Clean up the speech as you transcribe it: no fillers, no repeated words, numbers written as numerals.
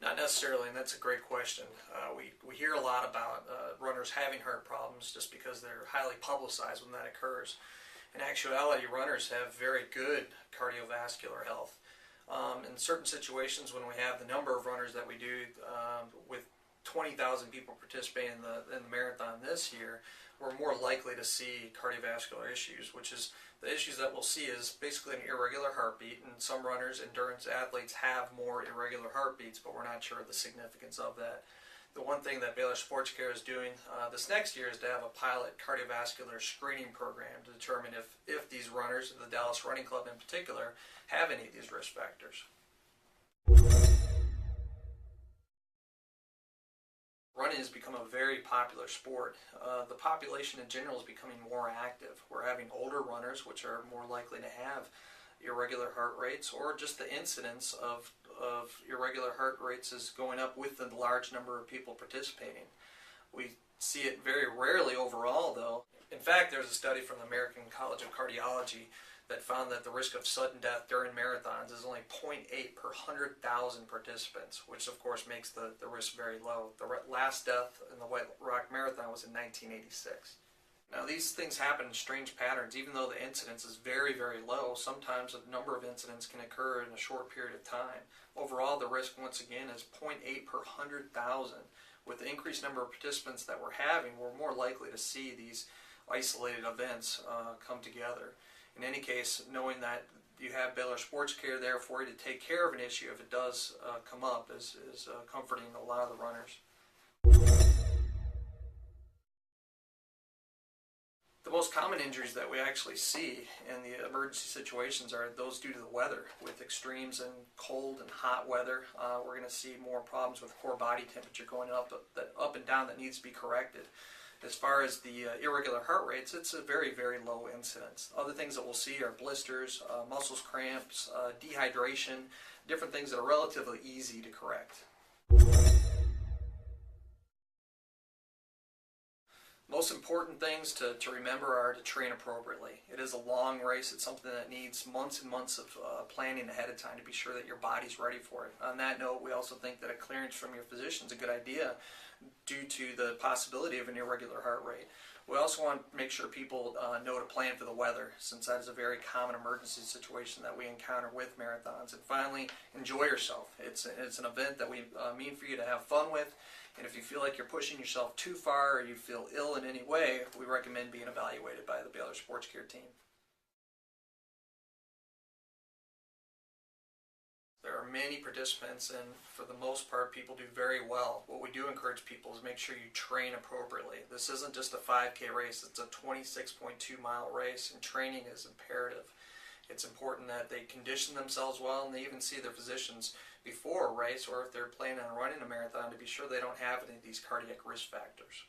Not necessarily, and that's a great question. We hear a lot about runners having heart problems just because they're highly publicized when that occurs. In actuality, runners have very good cardiovascular health. In certain situations, when we have the number of runners that we do, with 20,000 people participating in the marathon this year, we're more likely to see cardiovascular issues, which is the issues that we'll see is basically an irregular heartbeat, and some runners, endurance athletes, have more irregular heartbeats, but we're not sure of the significance of that. The one thing that Baylor SportsCare is doing this next year is to have a pilot cardiovascular screening program to determine if these runners, the Dallas Running Club in particular, have any of these risk factors. Running has become a very popular sport. The population in general is becoming more active. We're having older runners, which are more likely to have irregular heart rates, or just the incidence of irregular heart rates is going up with the large number of people participating. We see it very rarely overall, though. In fact, there's a study from the American College of Cardiology that found that the risk of sudden death during marathons is only 0.8 per 100,000 participants, which of course makes the risk very low. The last death in the White Rock Marathon was in 1986. Now, these things happen in strange patterns. Even though the incidence is very, very low, sometimes a number of incidents can occur in a short period of time. Overall, the risk, once again, is 0.8 per 100,000. With the increased number of participants that we're having, we're more likely to see these isolated events come together. In any case, knowing that you have Baylor SportsCare there for you to take care of an issue if it does come up is comforting to a lot of the runners. The most common injuries that we actually see in the emergency situations are those due to the weather. With extremes in cold and hot weather, we're going to see more problems with core body temperature going up and down that needs to be corrected. As far as the irregular heart rates, it's a very, very low incidence. Other things that we'll see are blisters, muscles cramps, dehydration, different things that are relatively easy to correct. Most important things to remember are to train appropriately. It is a long race. It's something that needs months and months of planning ahead of time to be sure that your body's ready for it. On that note, we also think that a clearance from your physician is a good idea due to the possibility of an irregular heart rate. We also want to make sure people know to plan for the weather, since that is a very common emergency situation that we encounter with marathons. And finally, enjoy yourself. It's an event that we mean for you to have fun with. And if you feel like you're pushing yourself too far or you feel ill in any way, we recommend being evaluated by the Baylor SportsCare team. There are many participants, and for the most part, people do very well. What we do encourage people is make sure you train appropriately. This isn't just a 5K race, it's a 26.2-mile race, and training is imperative. It's important that they condition themselves well, and they even see their physicians before a race, or if they're planning on running a marathon, to be sure they don't have any of these cardiac risk factors.